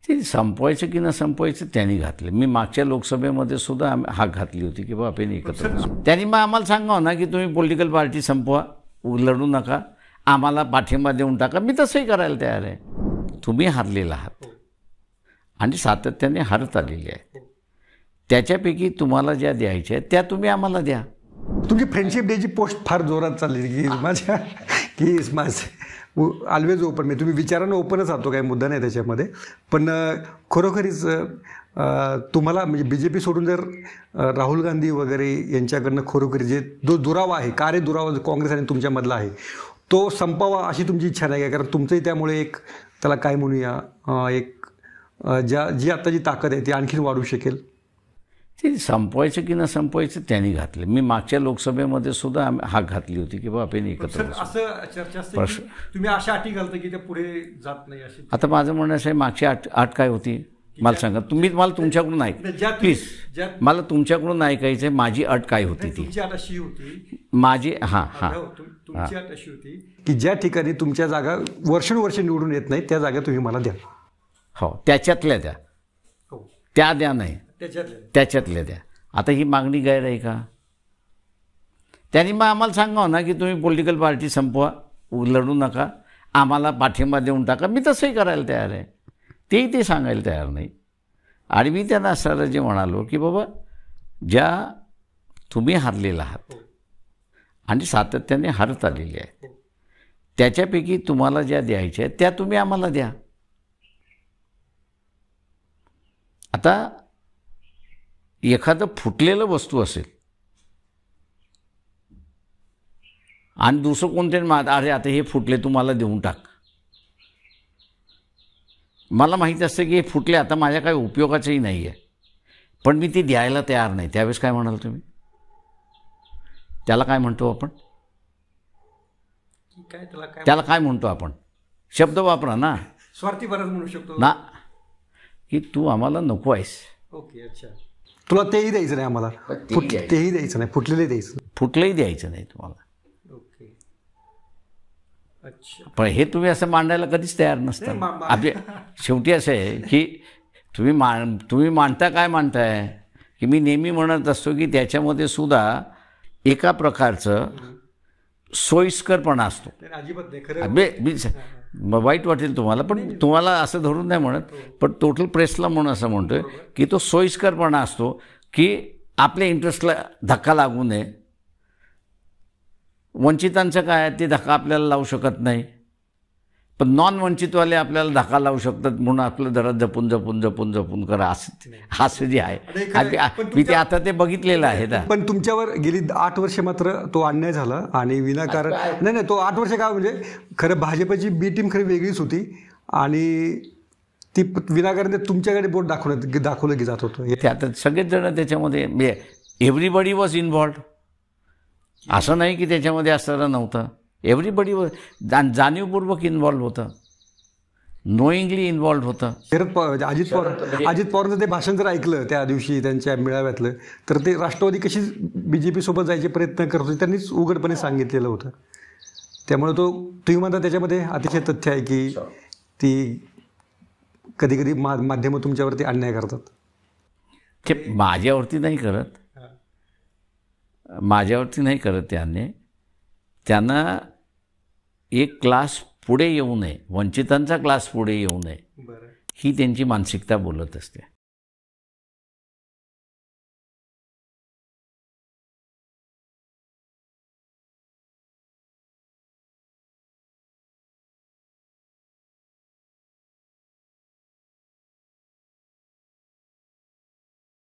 ते संपवायचं की न संपवायचं त्यांनी घातलं. मी मागच्या लोकसभेमध्ये सुद्धा हाक घातली होती की बाबा आपण एकत्र बसू. त्यांनी मग आम्हाला सांगावं ना की तुम्ही पॉलिटिकल पार्टी संपवा, लढू नका, आम्हाला पाठिंबा देऊन टाका. मी तसंही करायला तयार आहे. तुम्ही हारलेला आहात आणि सातत्याने हारत आलेली आहे. त्याच्यापैकी तुम्हाला ज्या द्यायच्या आहेत त्या तुम्ही आम्हाला द्या. तुमची फ्रेंडशिप डेची पोस्ट फार जोरात चालली की माझ्या की ऑलवेज ओपन. मी तुम्ही विचारानं ओपनच राहतो, काही मुद्दा नाही त्याच्यामध्ये. पण खरोखरीच तुम्हाला म्हणजे BJP सोडून जर राहुल गांधी वगैरे यांच्याकडनं खरोखरी जो दुरावा आहे, कार्य दुरावा काँग्रेस आणि तुमच्यामधला आहे, तो संपावा अशी तुमची इच्छा नाही आहे? कारण तुमचंही त्यामुळे एक त्याला काय म्हणूया एक जी आत्ताची ताकद आहे ती आणखीन वाढू शकेल. ते संपवायचं की न संपवायचं त्यांनी घातलं. मी मागच्या लोकसभेमध्ये सुद्धा हाक घातली होती की बाबा आपण एकत्र बसू. असं चर्चा असते तुम्ही अशा अटी घालता की ते पुढे जात नाही अशी. आता माझं म्हणणं असं आहे, मागची अट काय होती मला सांगा. तुम्ही मला तुमच्याकडून प्लीज मला तुमच्याकडून ऐकायचं आहे. माझी अट काय होती? ती तुमची अट अशी होती माझी तुमची अट अशी होती की ज्या ठिकाणी तुमच्या जागा वर्षानुवर्ष निवडून येत नाही त्या जागा तुम्ही मला द्या. हो, त्याच्यातल्या द्या. हो, त्या द्या नाही, त्याच्यातल्या द्या. आता ही मागणी गैर आहे का? त्यांनी मग आम्हाला सांगावं ना की तुम्ही पॉलिटिकल पार्टी संपवा, लढू नका, आम्हाला पाठिंबा देऊन टाका. मी तसंही करायला तयार आहे. तेही ते सांगायला तयार नाही. आणि मी त्यांना सरळ जे म्हणालो की बाबा ज्या तुम्ही हारलेला आहात आणि सातत्याने हारत आलेली आहे, त्याच्यापैकी तुम्हाला ज्या द्यायच्या आहेत त्या तुम्ही आम्हाला द्या. आता एखादं फुटलेलं वस्तू असेल आणि दुसरं कोणतरी अरे आता हे फुटले तुम्हाला देऊन टाक. मला माहीत असतं की हे फुटले, आता माझ्या काही उपयोगाचंही नाही आहे, पण मी ते द्यायला तयार नाही. त्यावेळेस काय म्हणाल तुम्ही? त्याला काय म्हणतो आपण? त्याला काय म्हणतो आपण? शब्द वापरा ना. स्वार्थीपणा म्हणू शकतो ना, की तू आम्हाला नको आहेस. ओके, अच्छा. तुला तेही द्यायचं नाही आम्हाला, तेही द्यायचं नाही, फुटलेले द्यायचं, फुटलंही द्यायचं नाही तुम्हाला. ओके, अच्छा. पण हे तुम्ही असं मांडायला कधीच तयार नसता. आपले शेवटी असं आहे की तुम्ही मांडता काय मांडताय की मी नेहमी म्हणत असतो की त्याच्यामध्ये सुद्धा एका प्रकारचं सोयीस्करपणा असतो. वाईट वाटेल तुम्हाला, पण तुम्हाला असं धरून नाही म्हणत, पण टोटल प्रेसला म्हणून असं म्हणतोय की तो सोयीस्करपणा असतो की आपल्या इंटरेस्टला धक्का लागू नये. वंचितांचं काय, ते धक्का आपल्याला लावू शकत नाही, पण नॉन वंचितवाले आपल्याला धक्का लावू शकतात, म्हणून आपलं जरा जपून जपून जपून जपून करा, असं जे आहे मी ते आता ते बघितलेलं आहे. पण तुमच्यावर गेली 8 वर्ष मात्र तो अन्याय झाला आणि विनाकारण नाही तो 8 वर्ष काय म्हणजे खरं भाजपची बी टीम खरी वेगळीच होती आणि ती विनाकारण तुमच्याकडे बोट दाखवलं की जात होतं. ते आता सगळेच जण त्याच्यामध्ये एव्हरीबडी वॉज इन्व्हॉल्ड. असं नाही की त्याच्यामध्ये असणारं नव्हतं. एव्हरीबडी जाणीवपूर्वक इन्व्हॉल्व होतं, नोईंगली इन्व्हॉल्व होतं. शरद पवार, अजित पवारांचं ते भाषण जर ऐकलं त्या दिवशी त्यांच्या मेळाव्यातलं, तर ते राष्ट्रवादी कशी BJP सोबत जायचे प्रयत्न करत होते त्यांनीच उघडपणे सांगितलेलं होतं. त्यामुळे तुम्ही म्हणता त्याच्यामध्ये अतिशय तथ्य आहे की ती कधी कधी माध्यमं तुमच्यावरती अन्याय करतात. ते माझ्यावरती नाही करत ते अन्याय. त्यांना एक क्लास पुढे येऊ नये, वंचितांचा क्लास पुढे येऊ नये, ही त्यांची मानसिकता बोलत असते.